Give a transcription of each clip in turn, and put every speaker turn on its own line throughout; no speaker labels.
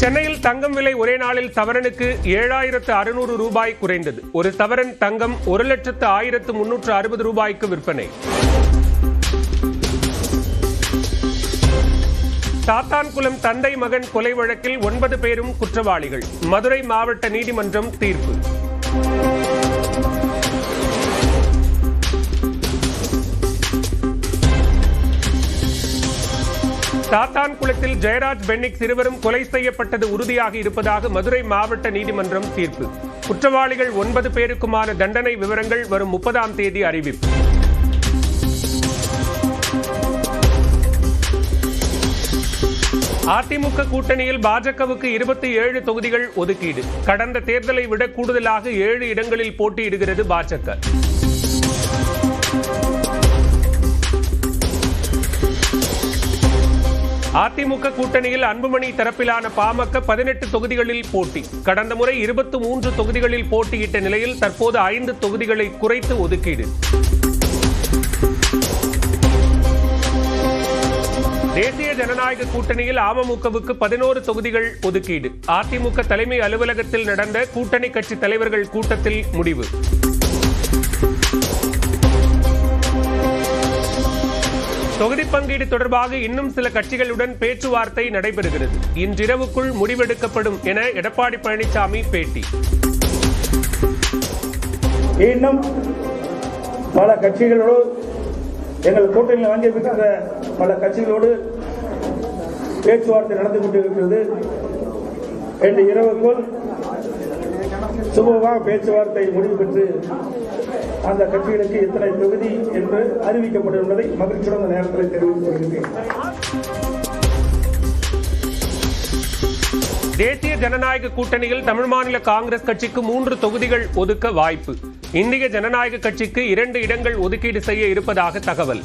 சென்னையில் தங்கம் விலை ஒரே நாளில் சவரனுக்கு 7,600 ரூபாய் குறைந்தது. ஒரு சவரன் தங்கம் 1,01,360 ரூபாய்க்கு விற்பனை. சாத்தான்குளம் தந்தை மகன் கொலை வழக்கில் 9 பேரும் குற்றவாளிகள். மதுரை மாவட்ட நீதிமன்றம் தீர்ப்பு. சாத்தான்குளத்தில் ஜெயராஜ் பென்னிக் இருவரும் கொலை செய்யப்பட்டது உறுதியாக இருப்பதாக மதுரை மாவட்ட நீதிமன்றம் தீர்ப்பு. குற்றவாளிகள் 9 பேருக்குமான தண்டனை விவரங்கள் வரும் 30ஆம் தேதி அறிவிப்பு. அதிமுக கூட்டணியில் பாஜகவுக்கு 27 தொகுதிகள் ஒதுக்கீடு. கடந்த தேர்தலை விட கூடுதலாக 7 இடங்களில் போட்டியிடுகிறது பாஜக. அதிமுக கூட்டணியில் அன்புமணி தரப்பிலான பாமக 18 தொகுதிகளில் போட்டி. கடந்த முறை 23 தொகுதிகளில் போட்டியிட்ட நிலையில் தற்போது 5 தொகுதிகளை குறைத்து ஒதுக்கீடு. தேசிய ஜனநாயக கூட்டணியில் அமமுகவுக்கு 11 தொகுதிகள் ஒதுக்கீடு. அதிமுக தலைமை அலுவலகத்தில் நடந்த கூட்டணி கட்சி தலைவர்கள் கூட்டத்தில் முடிவு. தொகுதி பங்கீடு தொடர்பாக இன்னும் சில கட்சிகளுடன் பேச்சுவார்த்தை நடைபெறுகிறது. இன்றிரவுக்குள் முடிவெடுக்கப்படும் என எடப்பாடி பழனிசாமி பேட்டி.
இன்னும் பல கட்சிகளோடு எங்கள் கூட்டணியில் வாங்கியிருக்கிற பல கட்சிகளோடு பேச்சுவார்த்தை நடந்து கொண்டிருக்கிறது. இன்று இரவுக்குள் சுமூகமாக பேச்சுவார்த்தை முடிவு பெற்று அந்த கட்சிகளுக்கு எத்தனை தொகுதி என்று அறிவிக்கப்படும் என்பதை மகிழ்ச்சியுடன் இந்த நேரத்தில் தெரிவித்துக் கொள்கிறேன்.
தேசிய ஜனநாயக கூட்டணியில் தமிழ் மாநில காங்கிரஸ் கட்சிக்கு 3 தொகுதிகள் ஒதுக்க வாய்ப்பு. இந்திய ஜனநாயக கட்சிக்கு 2 இடங்கள் ஒதுக்கீடு செய்ய இருப்பதாக தகவல்.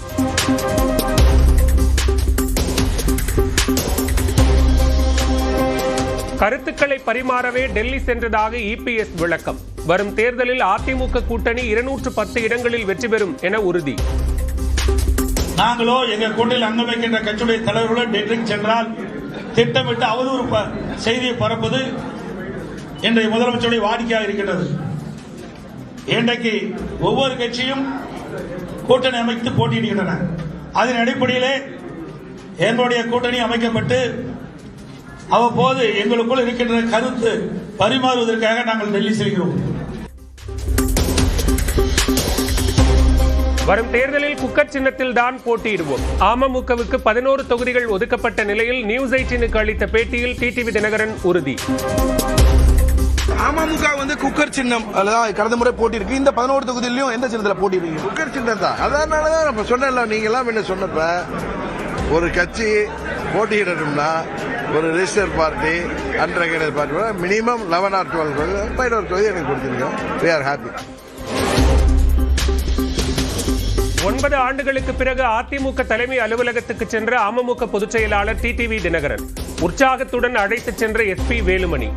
கருத்துக்களை பரிமாறவே டெல்லி சென்றதாக இபிஎஸ் விளக்கம். வரும் தேர்தலில் அதிமுக கூட்டணி 210 இடங்களில் வெற்றி பெறும் என உறுதி.
நாங்களோ எங்கள் கூட்டணியில் அங்கம் வைக்கின்ற கட்சியுடைய தலைவர்களோ டெல்லிக்கு சென்றால் திட்டமிட்டு அவதூறு செய்தியை பரப்புவது இன்றைய முதலமைச்சருடைய வாடிக்கையாக இருக்கின்றது. இன்றைக்கு ஒவ்வொரு கட்சியும் கூட்டணி அமைத்து போட்டியிடுகின்றன. அதன் அடிப்படையிலே எங்களுடைய கூட்டணி அமைக்கப்பட்டு அவ்வப்போது எங்களுக்குள் இருக்கின்ற கருத்து பரிமாறுவதற்காக நாங்கள் டெல்லி செல்கிறோம்.
வரும் தேர்தலில் குக்கர் சின்னத்தில் தான் போட்டியிடுவோம். அமமுகவுக்கு 11 தொகுதிகள் ஒதுக்கப்பட்ட நிலையில் நியூஸ் 18க்கு அளித்த பேட்டியில் டிடிவி தினகரன் உறுதி.
அமமுக குக்கர் சின்னம் கடந்த முறை போட்டி இருக்கு. இந்த 11 தொகுதியிலும் எந்த சின்னத்தில் போட்டிடுவீங்க?
குக்கர் சின்னம் தான். அதனாலதான் நம்ம சொன்ன நீங்க எல்லாம் என்ன சொன்னப்ப ஒரு கட்சி போட்டியிடணும்னா ஒரு register party unrecognised party minimum 11 or 12 11 தொகுதி எனக்கு கொடுத்துருக்கோம். we are happy.
9 ஆண்டுகளுக்கு பிறகு அதிமுக தலைமை அலுவலகத்துக்கு சென்ற அமமுக பொதுச் செயலாளர் டிடிவி தினகரன். உற்சாகத்துடன் அழைத்துச் சென்ற எஸ்பி வேலுமணி.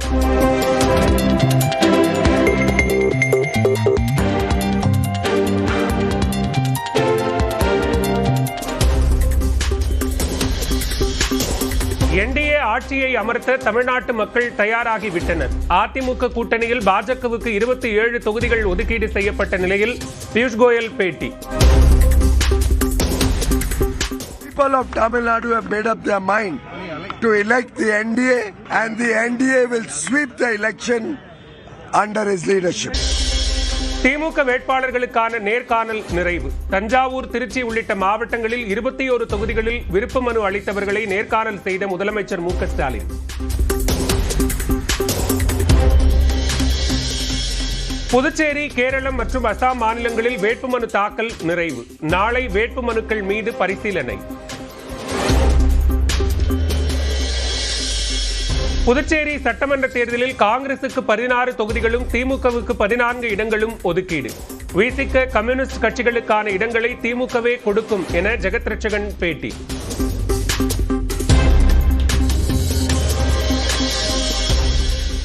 என்டிஏ ஆட்சியை அமர்த்த தமிழ்நாட்டு மக்கள் தயாராகிவிட்டனர். அதிமுக கூட்டணியில் பாஜகவுக்கு 27 தொகுதிகள் ஒதுக்கீடு செய்யப்பட்ட நிலையில் பியூஷ் கோயல் பேட்டி.
People of Tamil Nadu have made up their mind to elect the NDA and the NDA will sweep the election under his leadership.
திமுக வேட்பாளர்களுக்கான நேர்காணல் நிறைவு. தஞ்சாவூர், திருச்சி உள்ளிட்ட மாவட்டங்களில் 21 தொகுதிகளில் விருப்ப மனு அளித்தவர்களை நேர்காணல் செய்த முதலமைச்சர் மு க ஸ்டாலின். புதுச்சேரி, கேரளம் மற்றும் அசாம் மாநிலங்களில் வேட்புமனு தாக்கல் நிறைவு. நாளை வேட்புமனுக்கள் மீது பரிசீலனை. புதுச்சேரி சட்டமன்ற தேர்தலில் காங்கிரசுக்கு 16 தொகுதிகளும் திமுகவுக்கு 14 இடங்களும் ஒதுக்கீடு. விசிக, கம்யூனிஸ்ட் கட்சிகளுக்கான இடங்களை திமுகவே கொடுக்கும் என ஜெகத் ரட்சகன் பேட்டி.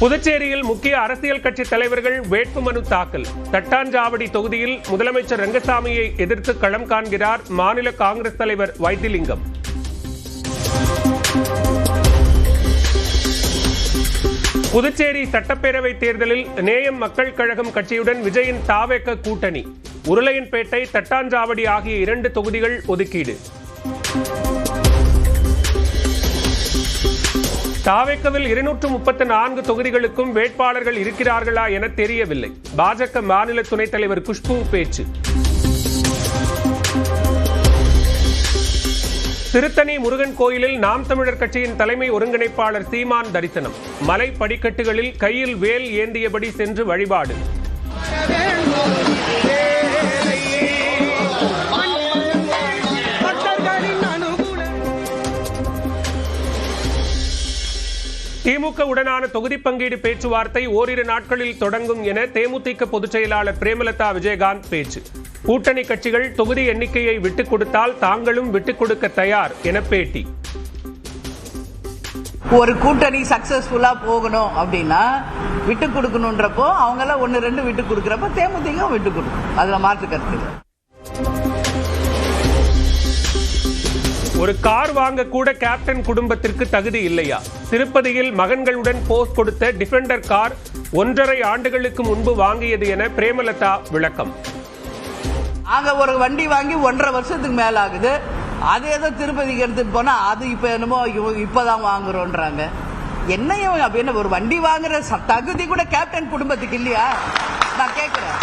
புதுச்சேரியில் முக்கிய அரசியல் கட்சி தலைவர்கள் வேட்புமனு தாக்கல். தட்டாஞ்சாவடி தொகுதியில் முதலமைச்சர் ரங்கசாமியை எதிர்த்து களம் காண்கிறார் மாநில காங்கிரஸ் தலைவர் வைத்திலிங்கம். புதுச்சேரி சட்டப்பேரவை தேர்தலில் நேயம் மக்கள் கழகம் கட்சியுடன் விஜயின் தாவேக கூட்டணி. உருளையன்பேட்டை, தட்டாஞ்சாவடி ஆகிய 2 தொகுதிகள் ஒதுக்கீடு. தாவேக்கவில் 234 தொகுதிகளுக்கும் வேட்பாளர்கள் இருக்கிறார்களா என தெரியவில்லை. பாஜக மாநில துணைத் தலைவர் குஷ்பு பேச்சு. திருத்தணி முருகன் கோயிலில் நாம் தமிழர் கட்சியின் தலைமை ஒருங்கிணைப்பாளர் சீமான் தரிசனம். மலை படிக்கட்டுகளில் கையில் வேல் ஏந்தியபடி சென்று வழிபாடு. திமுக உடனான தொகுதி பங்கீடு பேச்சுவார்த்தை ஓரிரு நாட்களில் தொடங்கும் என தேமுதிக பொதுச் செயலாளர் பிரேமலதா விஜயகாந்த் பேச்சு. கூட்டணி கட்சிகள் தொகுதி எண்ணிக்கையை விட்டுக் கொடுத்தால் தாங்களும் விட்டுக் கொடுக்க தயார் என பேட்டி.
ஒரு கூட்டணி சக்சஸ்ஃபுல்லா போகணும் அப்படின்னா விட்டு கொடுக்கணும்ன்றப்போ அவங்க எல்லாம் 1-2 விட்டு கொடுக்கறப்ப தேமுதிக விட்டு கொடுக்கும். அதுல மாற்று கருத்து.
ஒரு கார் வாங்க கூட கேப்டன் குடும்பத்திற்கு தகுதி இல்லையா? திருப்பதியில் மகன்களுடன் போஸ் கொடுத்த டிஃபெண்டர் கார் 1.5 ஆண்டுகளுக்கு முன்பு வாங்கியது என பிரேமலதா விளக்கம்.
நாங்க ஒரு வண்டி வாங்கி 1.5 வருஷத்துக்கு மேல ஆகுது. அது ஏதோ திருப்பதிக்கு எடுத்துட்டு போனா அது இப்ப என்னமோ இப்பதான் வாங்குறோன்றாங்க. என்னையும் அப்படின்னு ஒரு வண்டி வாங்குற தகுதி கூட கேப்டன் குடும்பத்துக்கு இல்லையா? நான் கேட்கிறேன்.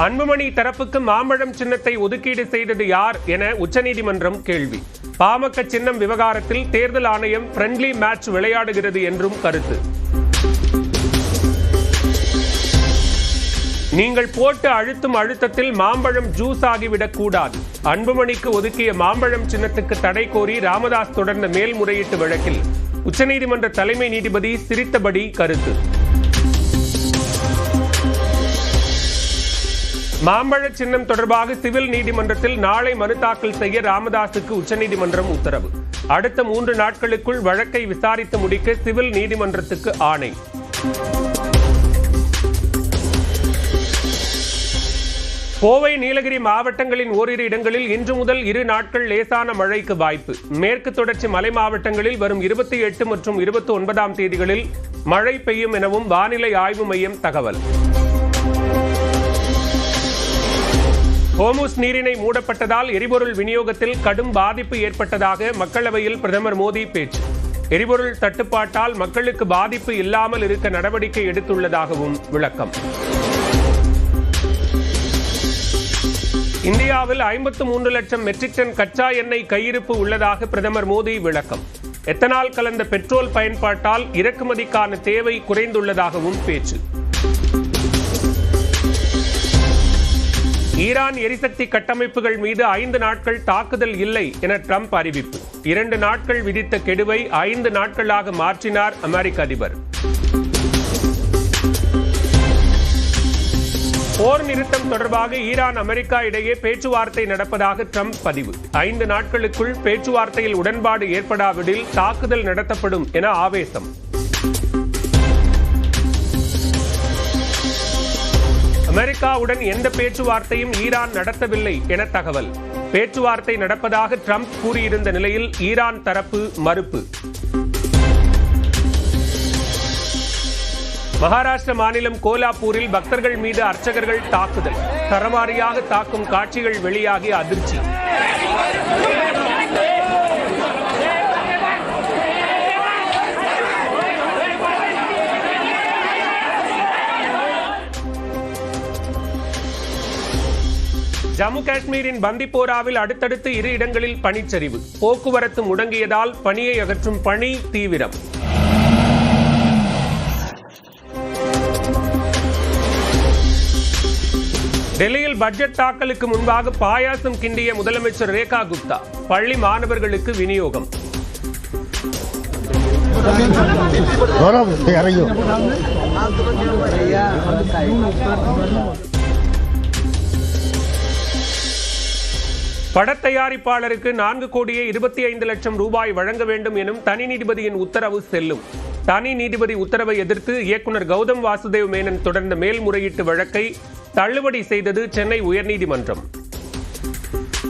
அன்புமணி தரப்புக்கு மாம்பழம் சின்னத்தை ஒதுக்கீடு செய்தது யார் என உச்சநீதிமன்றம் கேள்வி. பாமக சின்னம் விவகாரத்தில் தேர்தல் ஆணையம் ஃப்ரெண்ட்லி மேட்ச் விளையாடுகிறது என்றும் கருத்து. நீங்கள் போட்டு அழுத்தும் அழுத்தத்தில் மாம்பழம் ஜூஸ் ஆகிவிடக் கூடாது. அன்புமணிக்கு ஒதுக்கிய மாம்பழம் சின்னத்துக்கு தடை கோரி ராமதாஸ் தொடர்ந்த மேல்முறையீட்டு வழக்கில் உச்சநீதிமன்ற தலைமை நீதிபதி சிரித்தபடி கருத்து. மாம்பழ சின்னம் தொடர்பாக சிவில் நீதிமன்றத்தில் நாளை மனு தாக்கல் செய்ய ராமதாசுக்கு உச்சநீதிமன்றம் உத்தரவு. அடுத்த 3 நாட்களுக்குள் வழக்கை விசாரித்து முடிக்க சிவில் நீதிமன்றத்துக்கு ஆணை. கோவை, நீலகிரி மாவட்டங்களின் ஓரிரு இடங்களில் இன்று முதல் 2 நாட்கள் லேசான மழைக்கு வாய்ப்பு. மேற்கு தொடர்ச்சி மலை மாவட்டங்களில் வரும் 28 மற்றும் 29ஆம் தேதிகளில் மழை பெய்யும் எனவும் வானிலை ஆய்வு மையம் தகவல். ஹோர்முஸ் நீரிணை மூடப்பட்டதால் எரிபொருள் விநியோகத்தில் கடும் பாதிப்பு ஏற்பட்டதாக மக்களவையில் பிரதமர் மோடி பேச்சு. எரிபொருள் தட்டுப்பாட்டால் மக்களுக்கு பாதிப்பு இல்லாமல் இருக்க நடவடிக்கை எடுத்துள்ளதாகவும் விளக்கம். இந்தியாவில் 53 லட்சம் மெட்ரிக் டன் கச்சா எண்ணெய் கையிருப்பு உள்ளதாக பிரதமர் மோடி விளக்கம். எத்தனால் கலந்த பெட்ரோல் பயன்பாட்டால் இறக்குமதிக்கான தேவை குறைந்துள்ளதாகவும் பேச்சு. ஈரான் எரிசக்தி கட்டமைப்புகள் மீது 5 நாட்கள் தாக்குதல் இல்லை என ட்ரம்ப் அறிவிப்பு. 2 நாட்கள் விதித்த கெடுவை 5 நாட்களாக மாற்றினார் அமெரிக்க அதிபர். போர் நிறுத்தம் தொடர்பாக ஈரான், அமெரிக்கா இடையே பேச்சுவார்த்தை நடப்பதாக ட்ரம்ப் பதிவு. 5 நாட்களுக்குள் பேச்சுவார்த்தையில் உடன்பாடு ஏற்படாவிடில் தாக்குதல் நடத்தப்படும் என ஆவேசம். அமெரிக்காவுடன் எந்த பேச்சுவார்த்தையும் ஈரான் நடத்தவில்லை என தகவல். பேச்சுவார்த்தை நடப்பதாக ட்ரம்ப் கூறியிருந்த நிலையில் ஈரான் தரப்பு மறுப்பு. மகாராஷ்டிர மாநிலம் கோலாப்பூரில் பக்தர்கள் மீது அர்ச்சகர்கள் தாக்குதல். தரவாரியாக தாக்கும் காட்சிகள் வெளியாகி அதிர்ச்சி. ஜம்மு காஷ்மீரின் பந்திப்போராவில் அடுத்தடுத்து 2 இடங்களில் பனிச்சரிவு. போக்குவரத்து முடங்கியதால் பனியை அகற்றும் பணி தீவிரம். டெல்லியில் பட்ஜெட் தாக்கலுக்கு முன்பாக பாயாசம் கிண்டிய முதலமைச்சர் ரேகா குப்தா. பள்ளி மாணவர்களுக்கு விநியோகம். படத்தயாரிப்பாளருக்கு 4,25,00,000 ரூபாய் வழங்க வேண்டும் எனும் தனி நீதிபதியின் உத்தரவு செல்லும். தனி நீதிபதி உத்தரவை எதிர்த்து இயக்குனர் கௌதம் வாசுதேவ் மேனன் தொடர்ந்த மேல்முறையீட்டு வழக்கை தள்ளுபடி செய்தது சென்னை உயர்நீதிமன்றம்.